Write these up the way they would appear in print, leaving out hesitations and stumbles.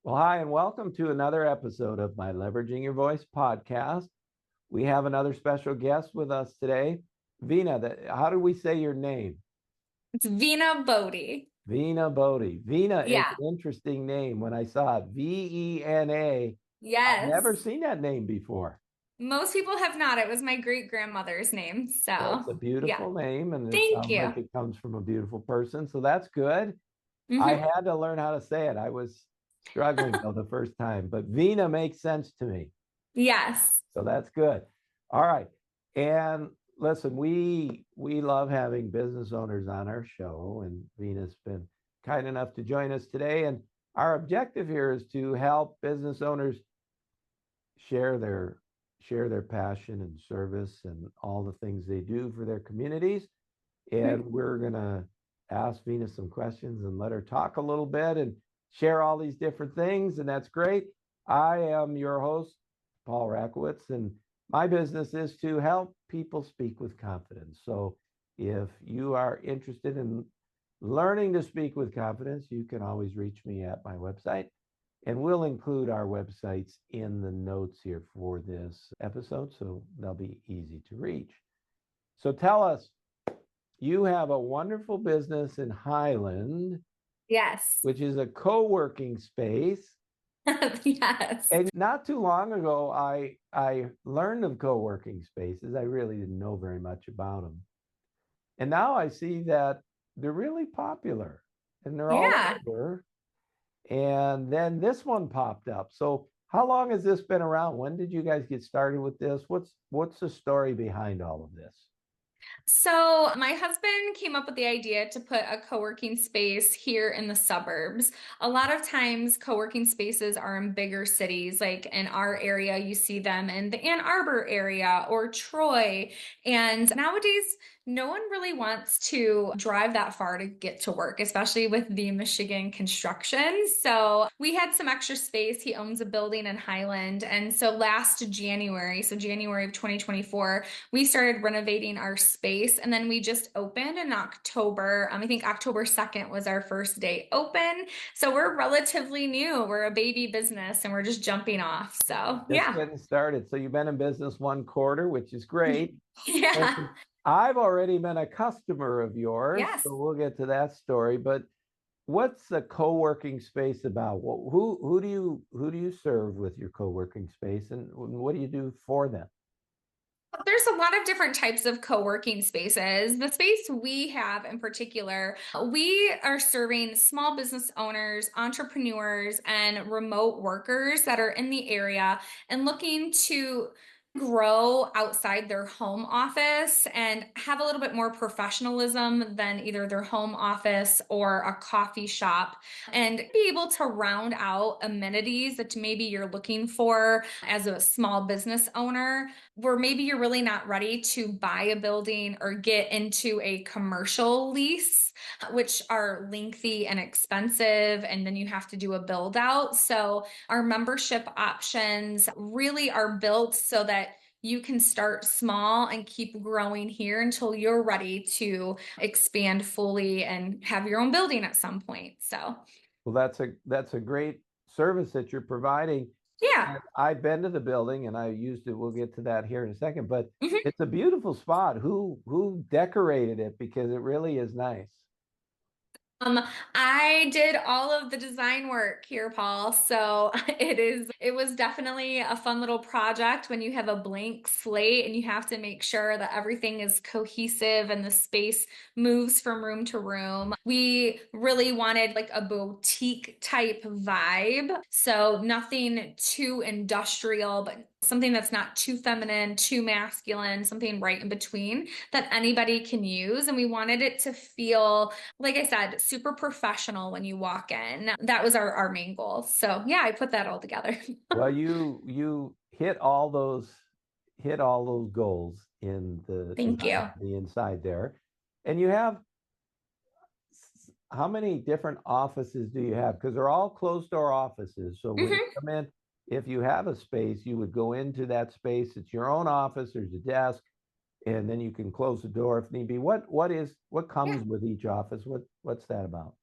Well, hi, and welcome to another episode of my Leveraging Your Voice podcast. We have another special guest with us today. Vena, how do we say your name? It's Vena Boddy. Vena Boddy. Vena is Yeah. an interesting name. When I saw it, Vena, I've never Yes. seen that name before. Most people have not. It was my great grandmother's name. Well, So, it's a yeah. beautiful name, and it Thank sounds you. like it comes from a beautiful person, so that's good. I Hmm. had to learn how to say it. I was struggling though the first time, but Vena makes sense to me. Yes. So that's good. All right. And listen, we love having business owners on our show, and Vena's been kind enough to join us today. And our objective here is to help business owners share their passion and service and all the things they do for their communities. And we're gonna ask Vena some questions and let her talk a little bit and share all these different things. And that's great. I am your host, Paul Rakowitz, and my business is to help people speak with confidence. So if you are interested in learning to speak with confidence, you can always reach me at my website. And we'll include our websites in the notes here for this episode, so they'll be easy to reach. So tell us, you have a wonderful business in Highland, Yes. which is a co-working space. Yes. And not too long ago, I learned of co-working spaces. I really didn't know very much about them. And now I see that they're really popular and they're all Yeah. over. And then this one popped up. So how long has this been around? When did you guys get started with this? What's the story behind all of this? So, my husband came up with the idea to put a co-working space here in the suburbs. A lot of times, co-working spaces are in bigger cities. Like in our area, you see them in the Ann Arbor area or Troy. And nowadays, no one really wants to drive that far to get to work, especially with the Michigan construction. So we had some extra space. He owns a building in Highland. And so last January, so January of 2024, we started renovating our space, and then we just opened in October. I think October 2nd was our first day open. So we're relatively new. We're a baby business and we're just jumping off. So Just yeah. getting started. So you've been in business one quarter, which is great. And Yeah. I've already been a customer of yours, Yes. so we'll get to that story. But what's the co-working space about? Who do you serve with your co-working space, and what do you do for them? There's a lot of different types of co-working spaces. The space we have in particular, we are serving small business owners, entrepreneurs, and remote workers that are in the area and looking to grow outside their home office and have a little bit more professionalism than either their home office or a coffee shop, and be able to round out amenities that maybe you're looking for as a small business owner, where maybe you're really not ready to buy a building or get into a commercial lease, which are lengthy and expensive, and then you have to do a build out. So our membership options really are built so that you can start small and keep growing here until you're ready to expand fully and have your own building at some point. So, Well, that's a great service that you're providing. yeah. And I've been to the building and I used it. We'll get to that here in a second, but Mhm. it's a beautiful spot. Who decorated it? Because it really is nice. Um, I did all of the design work here, Paul. So it was definitely a fun little project when you have a blank slate and you have to make sure that everything is cohesive and the space moves from room to room. We really wanted like a boutique type vibe. So nothing too industrial, but something that's not too feminine, too masculine, something right in between that anybody can use. And we wanted it to feel, like I said, super professional when you walk in. That was our main goal. So yeah, I put that all together. Well, you hit all those goals in the Thank design you. of the inside there. And you have how many different offices do you have? Because they're all closed door offices. So when you Mhm. come in, if you have a space, you would go into that space. It's your own office. There's a desk, and then you can close the door if need be. What Yeah. comes with each office? What's that about?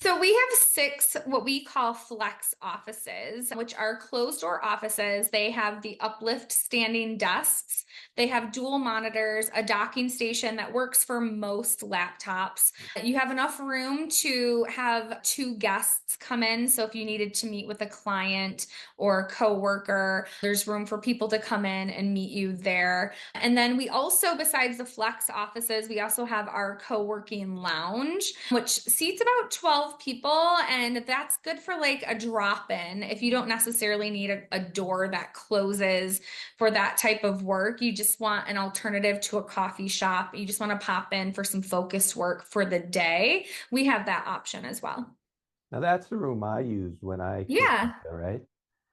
So we have 6 what we call flex offices, which are closed door offices. They have the uplift standing desks. They have dual monitors, a docking station that works for most laptops. You have enough room to have 2 guests come in. So if you needed to meet with a client or a coworker, there's room for people to come in and meet you there. And then we also, besides the flex offices, we also have our co-working lounge, which seats about 12 people. And that's good for like a drop-in. If you don't necessarily need a door that closes for that type of work, you just want an alternative to a coffee shop. You just want to pop in for some focused work for the day. We have that option as well. Now that's the room I used when I came Yeah. up there, right?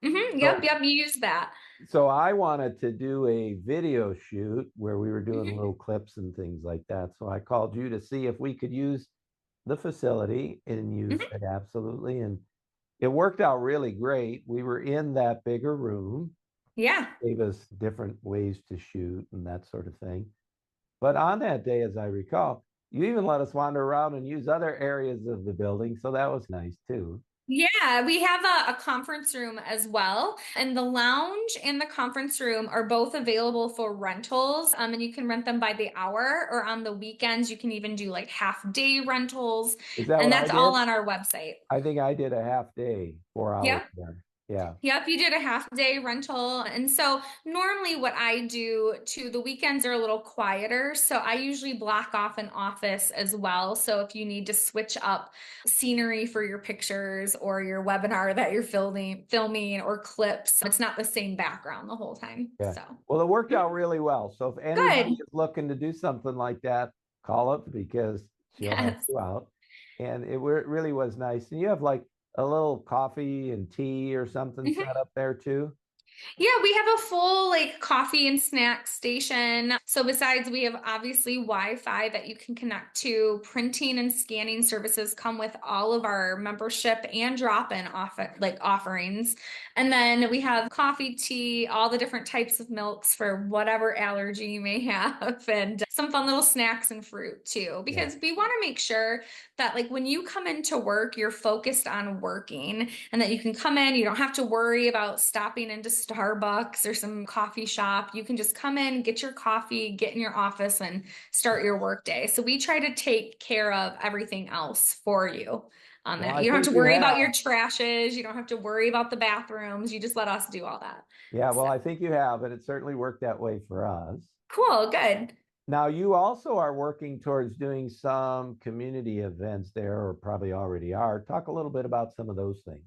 Yep. You use that. So I wanted to do a video shoot where we were doing Mhm. little clips and things like that. So I called you to see if we could use the facility, and used Mhm. it absolutely. And it worked out really great. We were in that bigger room, Yeah. gave us different ways to shoot and that sort of thing. But on that day, as I recall, you even let us wander around and use other areas of the building. So that was nice too. Yeah, we have a conference room as well. And the lounge and the conference room are both available for rentals. And you can rent them by the hour, or on the weekends, you can even do like half day rentals. Is that And what I that's all did? on our website. I think I did a half day, 4 hours Yep. there. Yeah. Yep, you did a half day rental. And so normally what I do too, the weekends are a little quieter. So I usually block off an office as well. So if you need to switch up scenery for your pictures or your webinar that you're filming or clips, it's not the same background the whole time. Yeah. So Well, it worked mhm. out really well. So if anybody Good. is looking to do something like that, call up because she'll help Yes. you out. And really was nice. And you have like a little coffee and tea or something Mhm. set up there too. Yeah, we have a full like coffee and snack station. So besides, we have obviously Wi-Fi that you can connect to. Printing and scanning services come with all of our membership and drop-in offerings. And then we have coffee, tea, all the different types of milks for whatever allergy you may have, and some fun little snacks and fruit too. Yeah. Because we want to make sure that like when you come into work, you're focused on working, and that you can come in, you don't have to worry about stopping into Starbucks or some coffee shop. You can just come in, get your coffee, get in your office, and start your work day. So we try to take care of everything else for you on Well, that. I You don't have think to you worry about have. your trashes. You don't have to worry about the bathrooms. You just let us do all that. Yeah, well, So I think you have, and it certainly worked that way for us. cool, good. Now, you also are working towards doing some community events there, or probably already are. Talk a little bit about some of those things.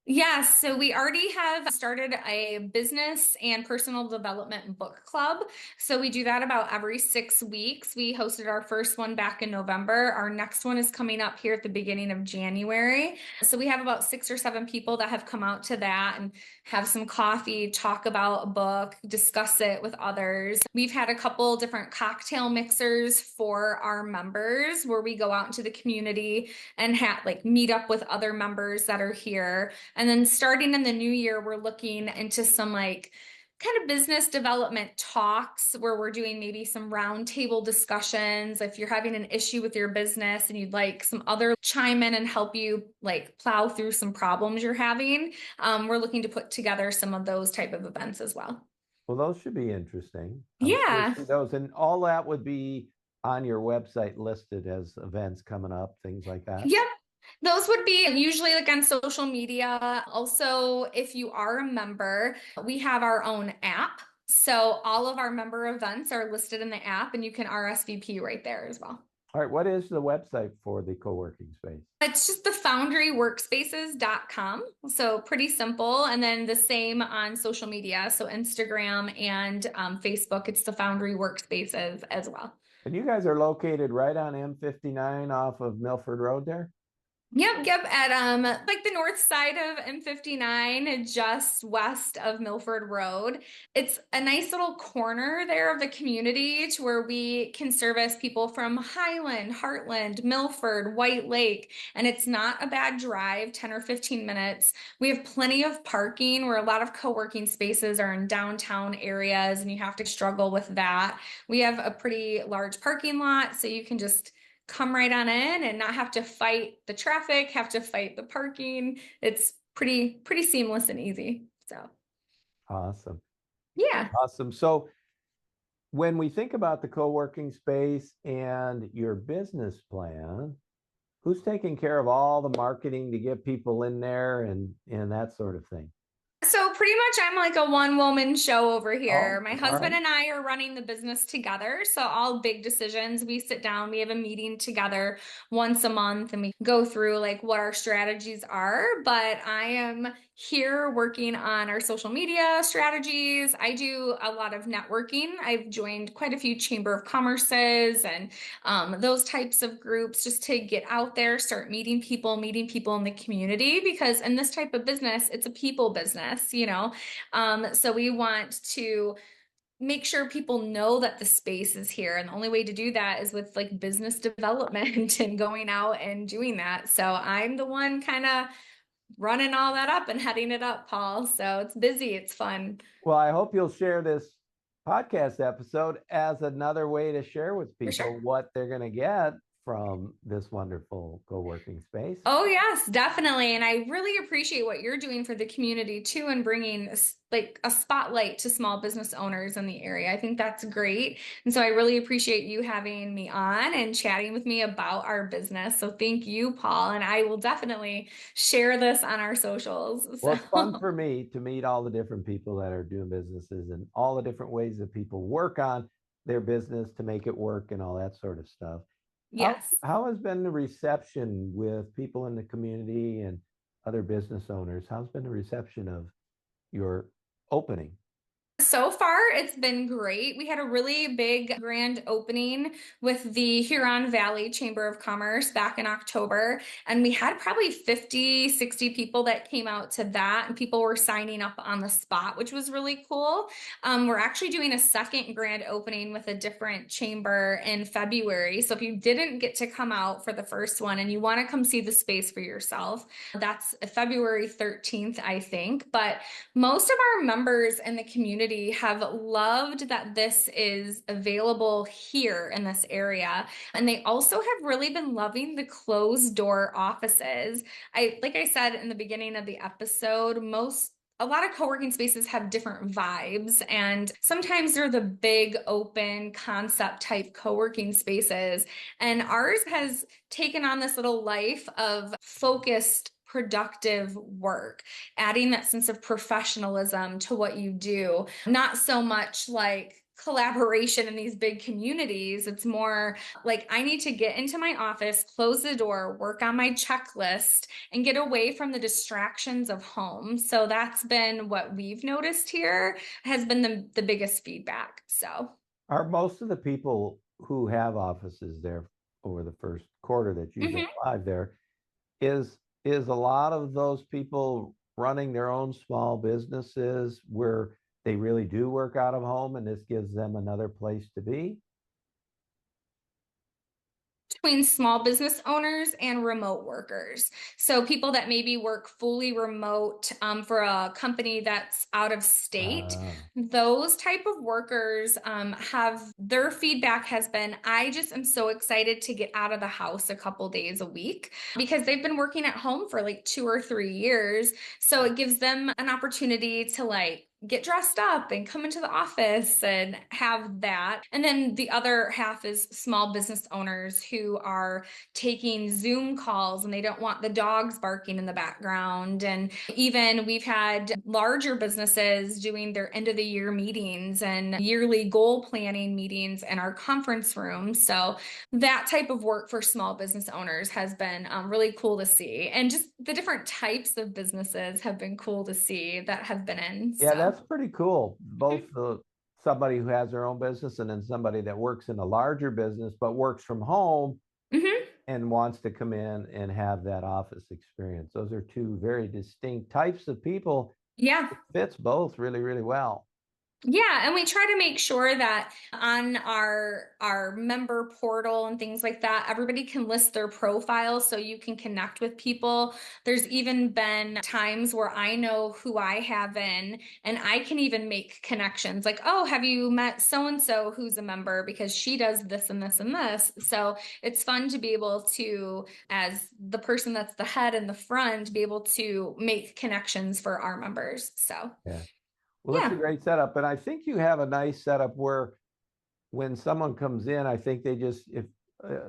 Yes, so we already have started a business and personal development book club. So we do that about every 6 weeks. We hosted our first one back in November. Our next one is coming up here at the beginning of January. So we have about 6 or 7 people that have come out to that and have some coffee, talk about a book, discuss it with others. We've had a couple different cocktail mixers for our members where we go out into the community and meet up with other members that are here. And then starting in the new year, we're looking into some like kind of business development talks where we're doing maybe some roundtable discussions. If you're having an issue with your business and you'd like some other chime in and help you like plow through some problems you're having, we're looking to put together some of those type of events as well. Well, those should be interesting. I'm sure Yeah. see those, and all that would be on your website listed as events coming up, things like that. Yep. Those would be usually like on social media. Also, if you are a member, we have our own app. So all of our member events are listed in the app, and you can RSVP right there as well. All right, what is the website for the co-working space? It's just the foundryworkspaces.com. So pretty simple. And then the same on social media. So Instagram and Facebook, it's the Foundry Workspaces as well. And you guys are located right on M59 off of Milford Road there? Yep, at like the north side of M59, just west of Milford Road. It's a nice little corner there of the community to where we can service people from Highland, Heartland, Milford, White Lake, and it's not a bad drive, 10 or 15 minutes. We have plenty of parking where a lot of co-working spaces are in downtown areas and you have to struggle with that. We have a pretty large parking lot, so you can just come right on in and not have to fight the traffic, have to fight the parking. It's pretty seamless and easy. So, Awesome. yeah. Awesome. So when we think about the co-working space and your business plan, who's taking care of all the marketing to get people in there and that sort of thing? So pretty much I'm like a one-woman show over Oh, here. My all husband right. and I are running the business together. So all big decisions, we sit down, we have a meeting together once a month and we go through like what our strategies are. But I am here working on our social media strategies. I do a lot of networking. I've joined quite a few Chamber of Commerce's and those types of groups just to get out there, start meeting people in the community, because in this type of business, it's a people business, you know? So we want to make sure people know that the space is here. And the only way to do that is with like business development and going out and doing that. So I'm the one kind of running all that up and heading it up, Paul. So it's busy, it's fun. Well, I hope you'll share this podcast episode as another way to share with For sure. people what they're going to get from this wonderful co-working space. Oh, yes, definitely. And I really appreciate what you're doing for the community too, and bringing like a spotlight to small business owners in the area. I think that's great. And so I really appreciate you having me on and chatting with me about our business. So thank you, Paul. And I will definitely share this on our socials. Well, it's fun So for me to meet all the different people that are doing businesses and all the different ways that people work on their business to make it work and all that sort of stuff. How yes. how has been the reception with people in the community and other business owners? How's been the reception of your opening? So far, it's been great. We had a really big grand opening with the Huron Valley Chamber of Commerce back in October. And we had probably 50, 60 people that came out to that. And people were signing up on the spot, which was really cool. We're actually doing a second grand opening with a different chamber in February. So if you didn't get to come out for the first one and you want to come see the space for yourself, that's February 13th, I think. But most of our members in the community have loved that this is available here in this area. And they also have really been loving the closed door offices. Like I said in the beginning of the episode, a lot of co-working spaces have different vibes, and sometimes they're the big open concept type co-working spaces. And ours has taken on this little life of focused productive work, adding that sense of professionalism to what you do. Not so much like collaboration in these big communities. It's more like I need to get into my office, close the door, work on my checklist, and get away from the distractions of home. So that's been what we've noticed here, has been the biggest feedback. So Are most of the people who have offices there over the first quarter that you've been mhm. live there, is a lot of those people running their own small businesses where they really do work out of home and this gives them another place to be? Between small business owners and remote workers. So people that maybe work fully remote for a company that's out of state, Uh, those type of workers have their feedback has been, I just am so excited to get out of the house a couple days a week, because they've been working at home for like 2 or 3 years. So it gives them an opportunity to like get dressed up and come into the office and have that. And then the other half is small business owners who are taking Zoom calls and they don't want the dogs barking in the background. And even we've had larger businesses doing their end of the year meetings and yearly goal planning meetings in our conference room. So that type of work for small business owners has been really cool to see. And just the different types of businesses have been cool to see that have been in. yeah, So that's pretty cool. Both the somebody who has their own business and then somebody that works in a larger business but works from home mhm. and wants to come in and have that office experience. Those are two very distinct types of people. Yeah. It fits both really, really well. Yeah, and we try to make sure that on our member portal and things like that, everybody can list their profile so you can connect with people. There's even been times where I know who I have in, and I can even make connections like, oh, have you met so and so who's a member because she does this and this and this. So it's fun to be able to, as the person that's the head and the front, be able to make connections for our members. So Yeah. Well, that's a yeah. great setup. And I think you have a nice setup where when someone comes in, I think they just, if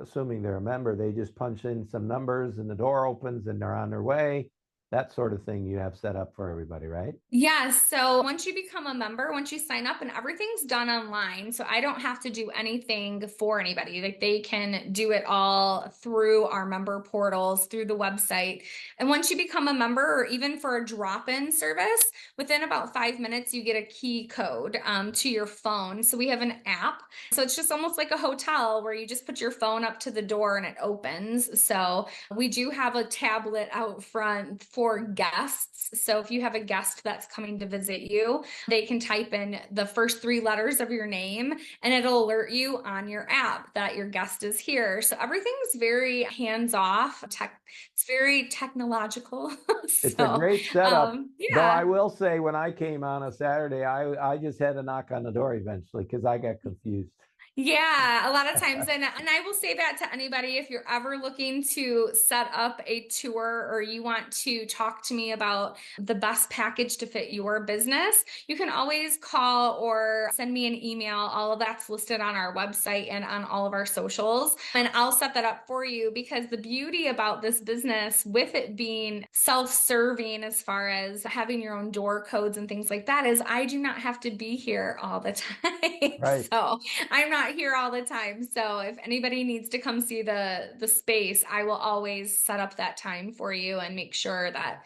assuming they're a member, they just punch in some numbers and the door opens and they're on their way. That sort of thing you have set up for everybody, right? Yes. So once you become a member, once you sign up and everything's done online, so I don't have to do anything for anybody. Like they can do it all through our member portals, through the website. And once you become a member, or even for a drop-in service, within about 5 minutes, you get a key code to your phone. So we have an app. So it's just almost like a hotel where you just put your phone up to the door and it opens. So we do have a tablet out front for guests. So if you have a guest that's coming to visit you, they can type in the first three letters of your name and it'll alert you on your app that your guest is here. So everything's very hands off. It's very technological. It's a So, great setup. Though I yeah. will say, when I came on a Saturday, I just had to knock on the door eventually because I got confused. Yeah, a lot of times. And I will say that to anybody if you're ever looking to set up a tour or you want to talk to me about the best package to fit your business, you can always call or send me an email. All of that's listed on our website and on all of our socials. And I'll set that up for you because the beauty about this business, with it being self-serving as far as having your own door codes and things like that, is I do not have to be here all the time. Right. So I'm not here all the time. So if anybody needs to come see the space, I will always set up that time for you and make sure that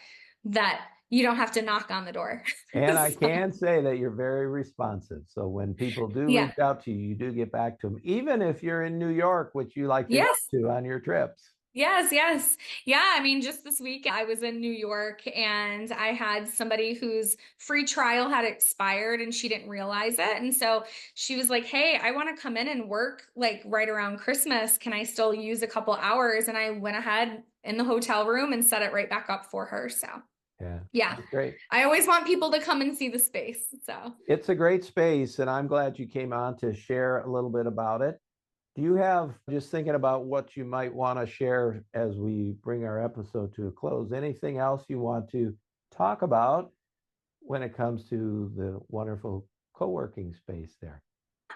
you don't have to knock on the door. And I So, can say that you're very responsive. So when people do yeah. reach out to you, you do get back to them, even if you're in New York, which you like to go Yes. to on your trips. Yes, yes. Yeah, I mean, just this week I was in New York and I had somebody whose free trial had expired and she didn't realize it. And so she was like, "Hey, I want to come in and work like right around Christmas. Can I still use a couple hours?" And I went ahead in the hotel room and set it right back up for her. So, Yeah, yeah. that's great. I always want people to come and see the space. So, It's a great space, and I'm glad you came on to share a little bit about it. Do you have, just thinking about what you might want to share as we bring our episode to a close, anything else you want to talk about when it comes to the wonderful co-working space there?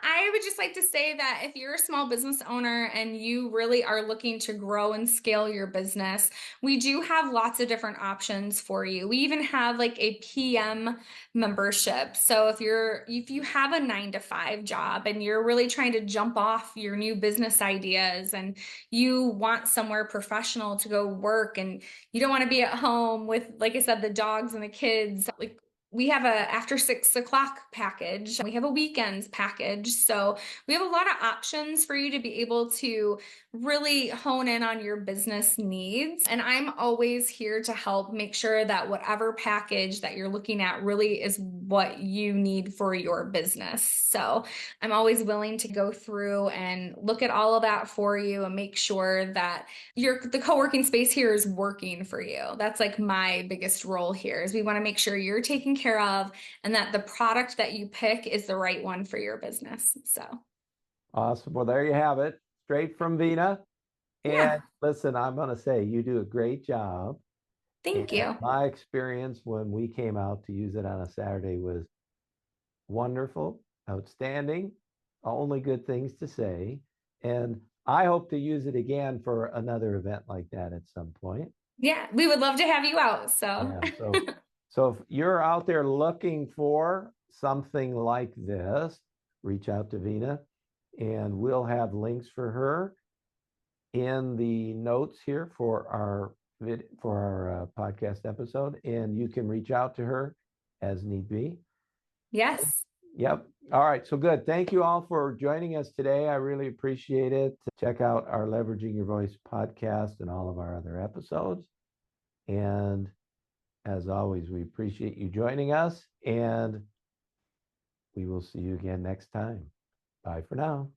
I would just like to say that if you're a small business owner and you really are looking to grow and scale your business, we do have lots of different options for you. We even have like a PM membership. So if you have a 9 to 5 job and you're really trying to jump off your new business ideas and you want somewhere professional to go work and you don't want to be at home with, like I said, the dogs and the kids, like we have a after 6 o'clock package. We have a weekends package. So we have a lot of options for you to be able to really hone in on your business needs. And I'm always here to help make sure that whatever package that you're looking at really is what you need for your business. So I'm always willing to go through and look at all of that for you and make sure that the co-working space here is working for you. That's like my biggest role here is we want to make sure you're taken care of and that the product that you pick is the right one for your business. So, Awesome. Well, there you have it, straight from Vena. yeah, And listen, I'm going to say you do a great job. And thank you. my experience when we came out to use it on a Saturday was wonderful, outstanding, only good things to say. And I hope to use it again for another event like that at some point. Yeah, we would love to have you out. So, Yeah. So if you're out there looking for something like this, reach out to Vena and we'll have links for her in the notes here for our podcast episode, and you can reach out to her as need be. yes. Yep. All right. So good. Thank you all for joining us today. I really appreciate it. Check out our Leveraging Your Voice podcast and all of our other episodes. And as always, we appreciate you joining us. And we will see you again next time. Bye for now.